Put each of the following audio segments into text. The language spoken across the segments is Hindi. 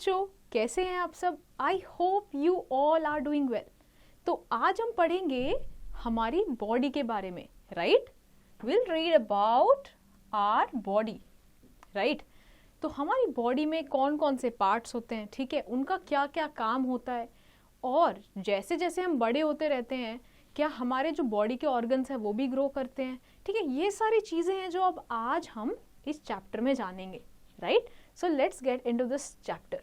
बच्चों, कैसे हैं आप सब? I hope you all are doing well. तो आज हम पढ़ेंगे हमारी बॉडी के बारे में, right? Will read about our body, right? तो हमारी बॉडी में कौन कौन से पार्ट्स होते हैं, ठीक है, उनका क्या क्या काम होता है, और जैसे जैसे हम बड़े होते रहते हैं क्या हमारे जो बॉडी के ऑर्गन्स हैं वो भी ग्रो करते हैं, ठीक है। ये सारी चीज़ें हैं जो अब आज हम इस चैप्टर में जानेंगे, right? So let's get into this chapter.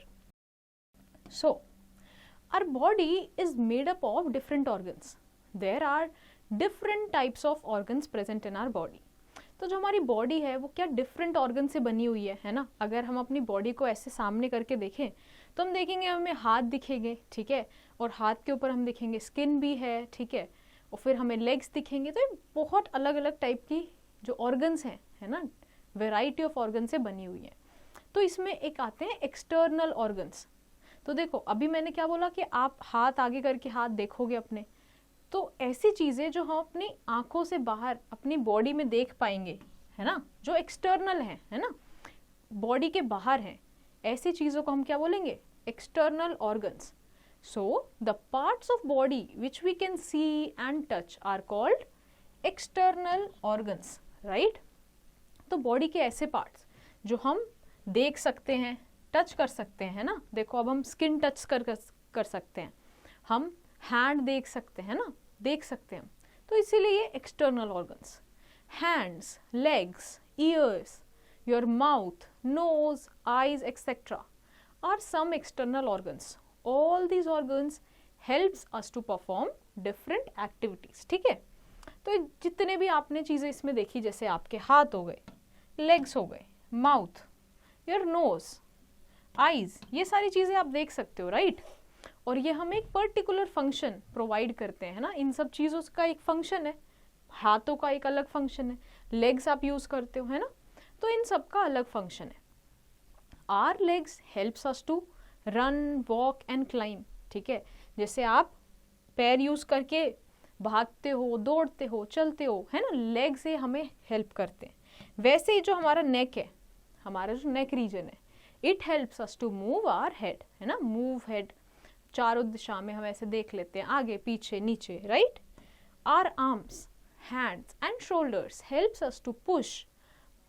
So our body is made up of different organs. There are different types of organs present in our body. तो जो हमारी बॉडी है वो क्या डिफरेंट ऑर्गन से बनी हुई है ना? अगर हम अपनी बॉडी को ऐसे सामने करके देखें तो हम देखेंगे हमें हाथ दिखेंगे, ठीक है, और हाथ के ऊपर हम देखेंगे स्किन भी है, ठीक है, और फिर हमें लेग्स दिखेंगे। तो ये बहुत अलग अलग टाइप की जो ऑर्गन्स हैं, है ना, वेराइटी ऑफ ऑर्गन से बनी हुई है। तो इसमें एक आते हैं एक्सटर्नल ऑर्गन्स। तो देखो अभी मैंने क्या बोला कि आप हाथ आगे करके हाथ देखोगे अपने, तो ऐसी चीज़ें जो हम अपनी आंखों से बाहर अपनी बॉडी में देख पाएंगे, है ना, जो एक्सटर्नल है ना, बॉडी के बाहर हैं, ऐसी चीज़ों को हम क्या बोलेंगे? External organs. So the parts of body which we can see and touch are called external organs, right? तो बॉडी के ऐसे पार्ट्स जो हम देख सकते हैं, टच कर सकते हैं ना, देखो अब हम स्किन टच कर सकते हैं, हम हैंड देख सकते हैं ना, देख सकते हैं, तो इसीलिए ये external organs. Hands, legs, ears, your mouth, nose, eyes etcetera are some external organs. All these organs helps us to perform different activities, ठीक है। तो जितने भी आपने चीज़ें इसमें देखी, जैसे आपके हाथ हो गए, लेग्स हो गए, माउथ, योर नोज, आईज, ये सारी चीज़ें आप देख सकते हो, राइट? और ये हमें एक पर्टिकुलर फंक्शन प्रोवाइड करते हैं ना, इन सब चीज़ों का एक फंक्शन है, हाथों का एक अलग फंक्शन है, लेग्स आप यूज़ करते हो, है ना, तो इन सब का अलग फंक्शन है। Our legs helps us to run, walk and climb, ठीक है, जैसे आप पैर यूज़ करके भागते हो, दौड़ते हो, चलते हो, है ना, लेग से हमें हेल्प करते हैं। वैसे ही जो हमारा नेक है, हमारा जो नेक रीजन है, it helps us to move our head, है ना, मूव हेड, चारों दिशा में हम ऐसे देख लेते हैं, आगे पीछे नीचे, right? Our arms, hands and shoulders helps us to push,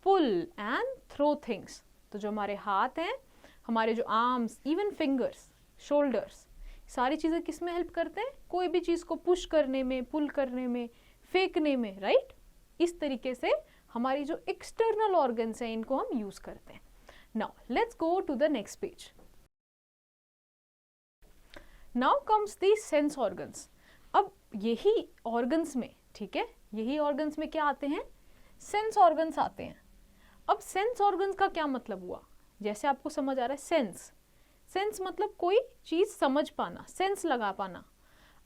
pull and throw things. तो जो हमारे हाथ हैं, हमारे जो आर्म्स, इवन फिंगर्स, शोल्डर्स, सारी चीज़ें किस में हेल्प करते हैं? कोई भी चीज़ को पुश करने में, पुल करने में, फेंकने में, राइट? इस तरीके से हमारी जो एक्सटर्नल ऑर्गन्स हैं इनको हम यूज करते हैं। Now let's go to the next page. Now comes the sense organs. अब यही ऑर्गन्स में, ठीक है, यही ऑर्गन्स में क्या आते हैं? सेंस ऑर्गन्स आते हैं। अब सेंस ऑर्गन्स का क्या मतलब हुआ? जैसे आपको समझ आ रहा है, सेंस, सेंस मतलब कोई चीज समझ पाना, सेंस लगा पाना।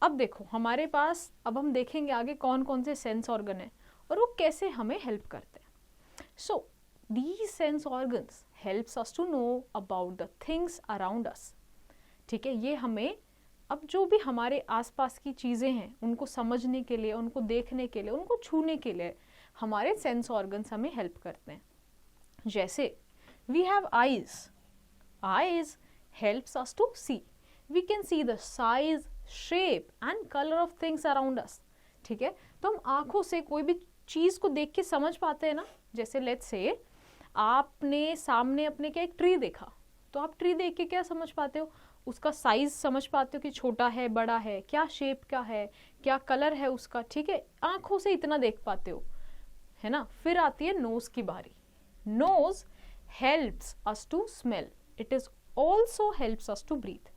अब देखो हमारे पास, अब हम देखेंगे आगे कौन कौन से सेंस ऑर्गन है और वो कैसे हमें हेल्प करते हैं। So these sense organs helps us to know about the things around us, ठीक है। ये हमें अब जो भी हमारे आसपास की चीज़ें हैं उनको समझने के लिए, उनको देखने के लिए, उनको छूने के लिए हमारे सेंस ऑर्गन्स हमें हेल्प करते हैं। जैसे we have eyes, eyes helps us to see, we can see the size, shape and colour of things around us, ठीक है। तो हम आंखों से कोई भी चीज़ को देख के समझ पाते हैं ना। जैसे लेट्स से आपने सामने अपने क्या एक ट्री देखा, तो आप ट्री देख के क्या समझ पाते हो? उसका साइज समझ पाते हो कि छोटा है, बड़ा है, क्या शेप का है, क्या कलर है उसका, ठीक है, आंखों से इतना देख पाते हो, है ना। फिर आती है नोज की बारी। Nose helps us to smell, it is also helps us to breathe.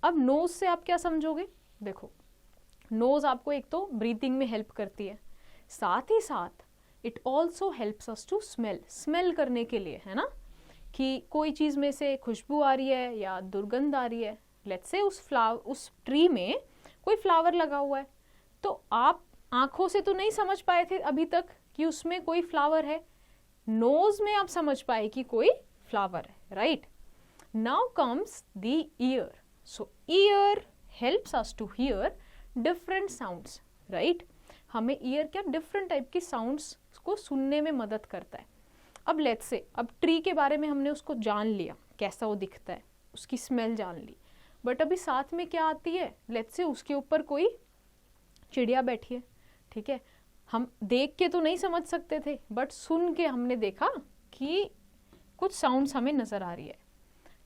अब नोज से आप क्या समझोगे? देखो नोज आपको एक तो ब्रीथिंग में हेल्प करती है, साथ ही साथ it also helps us to smell, smell करने के लिए, है ना, कि कोई चीज़ में से खुशबू आ रही है या दुर्गंध आ रही है। लेट्स से उस ट्री में कोई फ्लावर लगा हुआ है, तो आप आंखों से तो नहीं समझ पाए थे अभी तक कि उसमें कोई फ्लावर है, नोज में आप समझ पाए कि कोई फ्लावर है, right? Now comes the ear. So ear helps us to hear different sounds, right? हमें ईयर क्या डिफरेंट टाइप की साउंड्स को सुनने में मदद करता है। अब लेट्स से अब ट्री के बारे में हमने उसको जान लिया कैसा वो दिखता है, उसकी स्मेल जान ली, बट अभी साथ में क्या आती है, लेट्स से उसके ऊपर कोई चिड़िया बैठी है, ठीक है, हम देख के तो नहीं समझ सकते थे, बट सुन के हमने देखा कि कुछ साउंड्स हमें नजर आ रही है.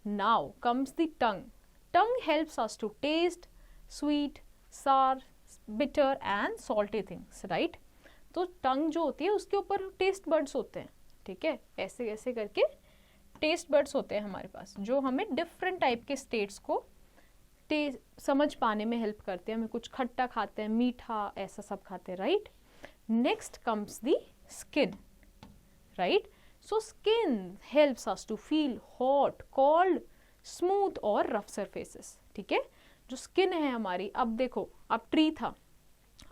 Now comes the tongue. Tongue helps us to taste sweet, sour, bitter and salty things, right. तो टंग जो होती है उसके ऊपर टेस्ट बर्ड्स होते हैं, ठीक है, ऐसे ऐसे करके टेस्ट बर्ड्स होते हैं हमारे पास, जो हमें डिफरेंट टाइप के स्टेट्स को समझ पाने में हेल्प करते हैं. हमें कुछ खट्टा खाते हैं, मीठा, ऐसा सब खाते हैं, right. Next comes the skin, right. So skin helps us to feel hot, cold, smooth और रफ सरफेसेस, ठीक है. जो स्किन है हमारी, अब देखो, अब ट्री था,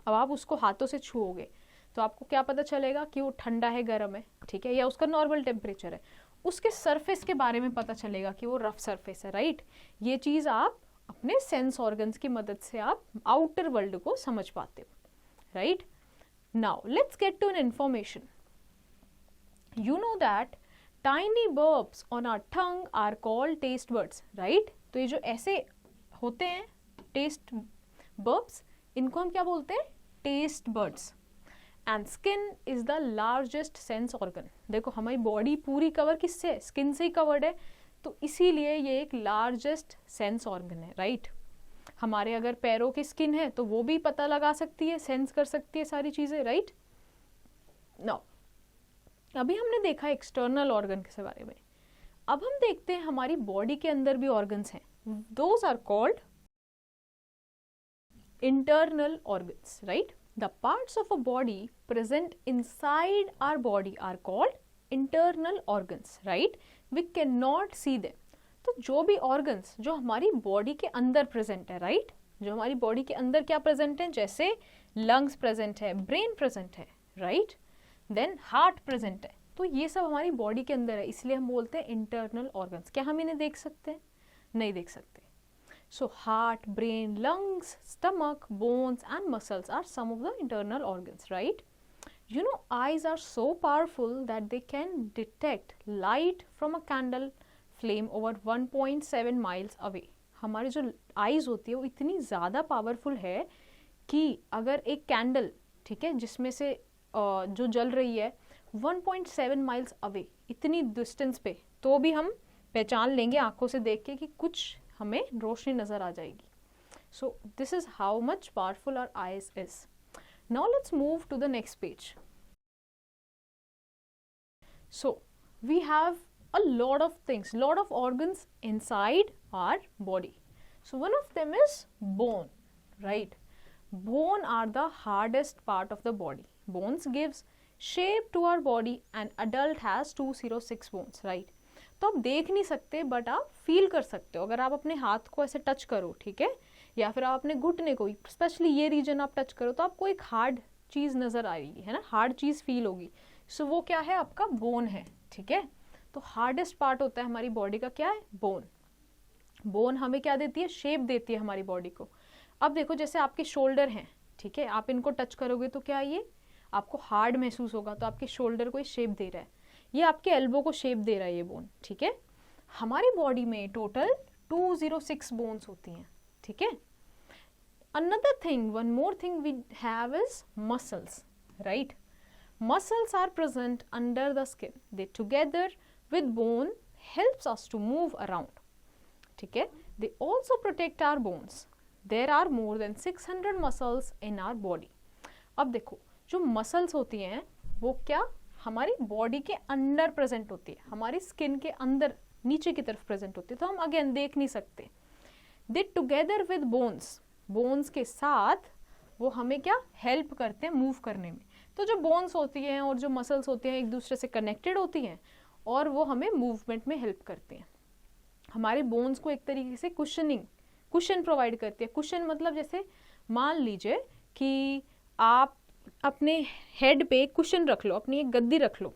अब आप उसको हाथों से छुओगे तो आपको क्या पता चलेगा कि वो ठंडा है, गर्म है, ठीक है, या उसका नॉर्मल टेम्परेचर है. उसके सरफेस के बारे में पता चलेगा कि वो रफ सरफेस है, राइट. ये चीज़ आप अपने सेंस ऑर्गन्स की मदद से आप आउटर वर्ल्ड को समझ पाते हो, right. Now let's get to an information. You know that tiny burbs on our tongue are called taste buds, right? तो ये जो ऐसे होते हैं taste burbs, इनको हम क्या बोलते हैं, taste buds. And skin is the largest sense organ. देखो हमारी बॉडी पूरी कवर किससे, स्किन से ही कवर्ड है, तो इसीलिए ये एक लार्जेस्ट सेंस ऑर्गन है, राइट. हमारे अगर पैरों की स्किन है तो वो भी पता लगा सकती है, सेंस कर सकती है सारी चीज़ें, राइट. नाउ अभी हमने देखा एक्सटर्नल ऑर्गन के बारे में, अब हम देखते हैं हमारी बॉडी के अंदर भी ऑर्गन्स हैं. Those are called internal organs, right. The parts of a body present inside our body are called internal organs, right. We can not see them. तो जो भी ऑर्गन्स जो हमारी बॉडी के अंदर प्रेजेंट है, राइट, जो हमारी बॉडी के अंदर क्या प्रेजेंट है, जैसे लंग्स प्रेजेंट है, ब्रेन प्रेजेंट है, राइट, देन हार्ट प्रेजेंट है, तो ये सब हमारी बॉडी के अंदर है, इसलिए हम बोलते हैं इंटरनल ऑर्गन्स. क्या हम इन्हें देख सकते हैं, नहीं देख सकते. So heart, brain, lungs, stomach, bones and muscles are some of the internal organs, right. You know eyes are so powerful that they can detect light from a candle flame over 1.7 miles away. हमारी जो आईज होती है वो इतनी ज़्यादा पावरफुल है कि अगर एक कैंडल, ठीक है, जिसमें से जो जल रही है 1.7 माइल्स अवे, इतनी डिस्टेंस पे, तो भी हम पहचान लेंगे आंखों से देख के कि कुछ हमें रोशनी नजर आ जाएगी. So this is how much powerful our eyes is. Now let's move to the next page. So we have a lot of things, lot of organs inside our body. So one of them is bone, right. Bone are the hardest part of the body. Bones gives shape to our body. An adult has 206 bones, right. तो आप देख नहीं सकते बट आप फील कर सकते हो. अगर आप अपने हाथ को ऐसे टच करो, ठीक है, या फिर आप अपने घुटने को, स्पेशली ये रीजन आप टच करो, तो आपको एक हार्ड चीज़ नज़र आएगी, है ना, हार्ड चीज़ फील होगी. सो वो क्या है, आपका बोन है, ठीक है. तो हार्डेस्ट पार्ट होता है हमारी बॉडी का, क्या है, बोन. बोन हमें क्या देती है, शेप देती है हमारी बॉडी को. अब देखो जैसे आपके शोल्डर हैं, ठीक है, आप इनको टच करोगे तो क्या ये आपको हार्ड महसूस होगा, तो आपके शोल्डर को शेप दे रहा है. ये आपके एल्बो को शेप दे रहा है ये बोन, ठीक है. हमारी बॉडी में टोटल 206 बोन्स होती हैं, ठीक है. Another thing, one more thing we have is muscles, right. Muscles are present under the skin. They together with bone helps us to move around, ठीक है. They also protect our bones. There are more than 600 muscles in our body. अब देखो जो मसल्स होती हैं वो क्या हमारी बॉडी के अंदर प्रेजेंट होती है, हमारी स्किन के अंदर नीचे की तरफ प्रेजेंट होती है, तो हम अगेन देख नहीं सकते. They together with bones, bones के साथ वो हमें क्या हेल्प करते हैं मूव करने में. तो जो बोन्स होती हैं और जो मसल्स होती हैं एक दूसरे से कनेक्टेड होती हैं और वो हमें मूवमेंट में हेल्प करते हैं. हमारे बोन्स को एक तरीके से कुशन प्रोवाइड करती है. कुशन मतलब जैसे मान लीजिए कि आप अपने हेड पे एक कुशन रख लो, अपनी एक गद्दी रख लो,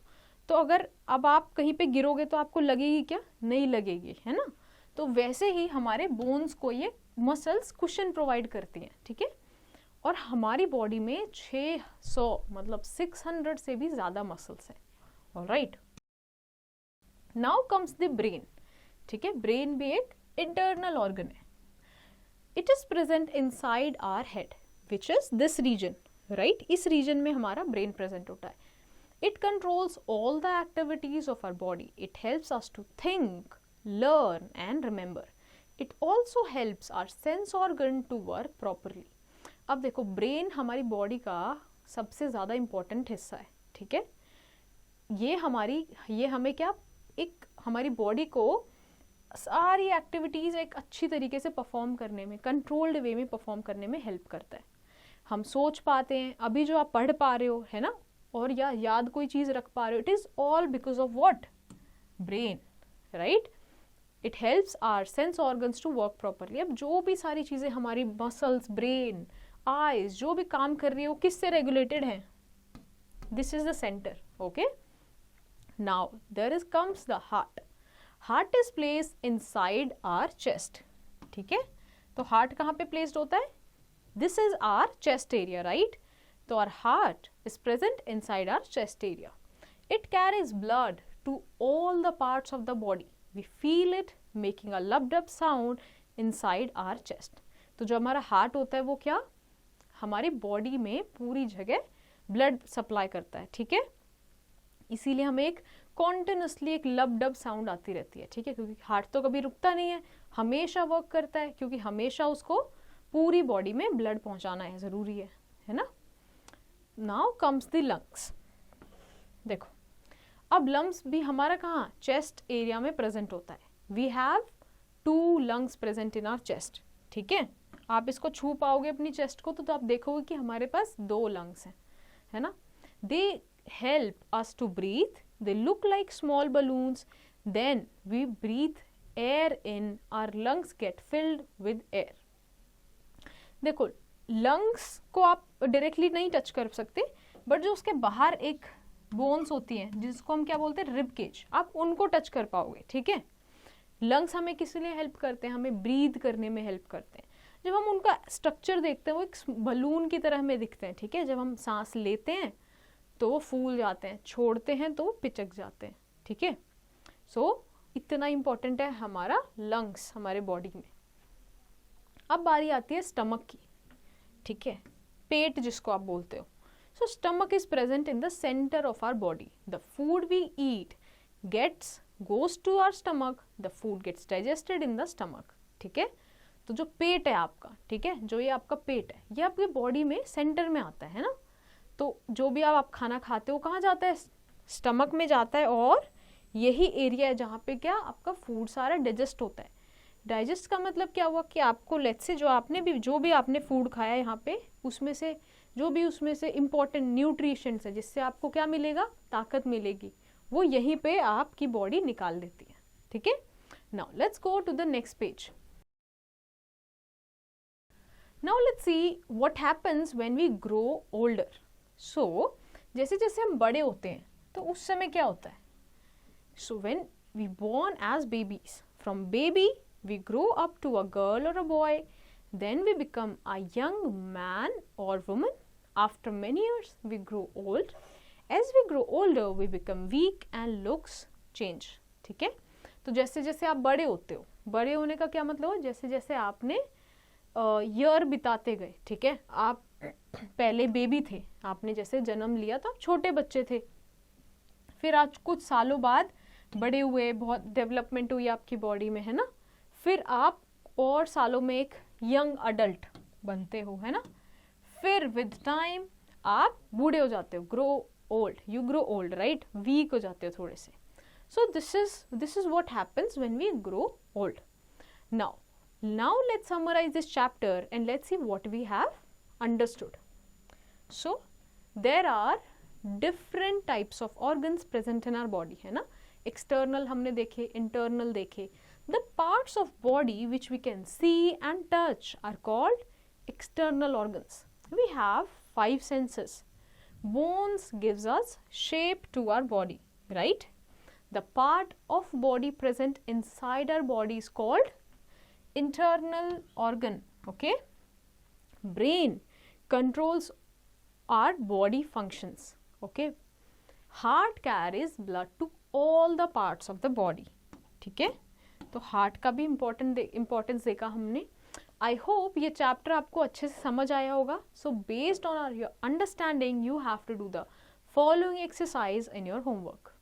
तो अगर अब आप कहीं पे गिरोगे तो आपको लगेगी क्या, नहीं लगेगी, है ना. तो वैसे ही हमारे बोन्स को ये मसल्स कुशन प्रोवाइड करती हैं, ठीक है. और हमारी बॉडी में 600 मतलब 600 से भी ज़्यादा मसल्स हैं. Alright. Now comes the brain, ठीक है. ब्रेन भी एक इंटरनल ऑर्गन है. It is present inside our head which is this region, right. इस रीजन में हमारा ब्रेन प्रेजेंट होता है. It controls all the activities of our body. It helps us to think, learn and remember. It also helps our sense organ to work properly. अब देखो ब्रेन हमारी बॉडी का सबसे ज़्यादा इम्पोर्टेंट हिस्सा है, ठीक है. ये हमें क्या, एक हमारी बॉडी को सारी एक्टिविटीज़ एक अच्छी तरीके से परफॉर्म करने में, कंट्रोल्ड वे में परफॉर्म करने में हेल्प करता है. हम सोच पाते हैं, अभी जो आप पढ़ पा रहे हो है ना, और या याद कोई चीज़ रख पा रहे हो, it is all because of what, brain, right. It helps our sense organs to work properly. अब जो भी सारी चीज़ें हमारी मसल्स, ब्रेन, आईज जो भी काम कर रही है वो किससे रेगुलेटेड है? This is the centre. Okay, now there is comes the heart. Heart is placed inside our chest, ठीक है. तो हार्ट कहाँ पे प्लेस्ड होता है? This is our chest area, right. तो our heart is present inside our chest area. It carries blood to all the parts of the body. We feel it making a lubbed up sound inside our chest. तो जो हमारा हार्ट होता है वो क्या, हमारी बॉडी में पूरी जगह ब्लड सप्लाई करता है, ठीक है. इसीलिए हमें एक कॉन्टिन्यूसली एक लब्ड अप साउंड आती रहती है, ठीक है, क्योंकि हार्ट तो कभी रुकता नहीं है, हमेशा वर्क करता है, क्योंकि हमेशा उसको पूरी बॉडी में ब्लड पहुंचाना है, ज़रूरी है ना. Now comes the lungs. देखो अब लंग्स भी हमारा कहाँ, चेस्ट एरिया में प्रेजेंट होता है. We have 2 lungs present in our chest, ठीक है. आप इसको छू पाओगे अपनी चेस्ट को तो आप देखोगे कि हमारे पास 2 लंग्स हैं, है ना. They help us to breathe. They look like small balloons. Then we breathe air in, our lungs get filled with air. देखो लंग्स को आप डायरेक्टली नहीं टच कर सकते, बट जो उसके बाहर एक बोन्स होती हैं जिसको हम क्या बोलते हैं, रिब केज, आप उनको टच कर पाओगे, ठीक है. लंग्स हमें किस लिए हेल्प करते हैं? हमें ब्रीथ करने में हेल्प करते हैं. जब हम उनका स्ट्रक्चर देखते हैं वो एक बलून की तरह हमें दिखते हैं, ठीक है. जब हम सांस लेते हैं तो वो फूल जाते हैं, छोड़ते हैं तो वो पिचक जाते हैं, ठीक है. सो इतना इम्पोर्टेंट है हमारा लंग्स हमारे बॉडी में. अब बारी आती है स्टमक की, ठीक है, पेट जिसको आप बोलते हो. So stomach is present in the center of our body. The food we eat goes to our stomach. The food gets digested in the stomach. ठीक है. तो जो पेट है आपका, ठीक है, जो ये आपका पेट है, ये आपके बॉडी में सेंटर में आता है ना. तो जो भी आप खाना खाते हो कहाँ जाता है? स्टमक में जाता है. और यही एरिया है जहाँ पे क्या आपका फूड सारा डाइजेस्ट होता है. डाइजेस्ट का मतलब क्या हुआ कि आपको लेट्स से जो भी आपने फूड खाया है यहाँ पे, उसमें से जो भी उसमें से इम्पॉर्टेंट न्यूट्रिशंस है जिससे आपको क्या मिलेगा, ताकत मिलेगी, वो यहीं पे आपकी बॉडी निकाल देती है, ठीक है. Now let's go to the next page. Now let's see what happens when we grow older. So जैसे जैसे हम बड़े होते हैं तो उस समय क्या होता है? So when we born as babies, from baby we grow up to a girl और a boy, then we become a young man or woman. After many years we grow old. As we grow older we become weak and looks change. ठीक है. तो जैसे जैसे आप बड़े होते हो, बड़े होने का क्या मतलब है? जैसे जैसे आपने ईयर बिताते गए, ठीक है. आप पहले बेबी थे, आपने जैसे जन्म लिया तो आप छोटे बच्चे थे, फिर आज कुछ सालों बाद बड़े हुए, बहुत डेवलपमेंट हुई आपकी बॉडी में, है ना. फिर आप और सालों में एक यंग अडल्ट बनते हो, है ना. फिर विद टाइम आप बूढ़े हो जाते हो, grow old, you grow old, right, weak हो जाते हो थोड़े से. So this is what happens when we grow old. Now let's summarise this chapter and let's see what we have understood. So there are different types of organs present in our body, है ना. एक्सटर्नल हमने देखे, इंटरनल देखे. The parts of body which we can see and touch are called external organs. We have 5 senses. Bones gives us shape to our body, right? The part of body present inside our body is called internal organ, okay? Brain controls our body functions, okay? Heart carries blood to all the parts of the body, ठीक है. तो हार्ट का भी इम्पोर्टेंस देखा हमने. आई होप ये चैप्टर आपको अच्छे से समझ आया होगा. So based on your understanding you have to do the following exercise in your homework.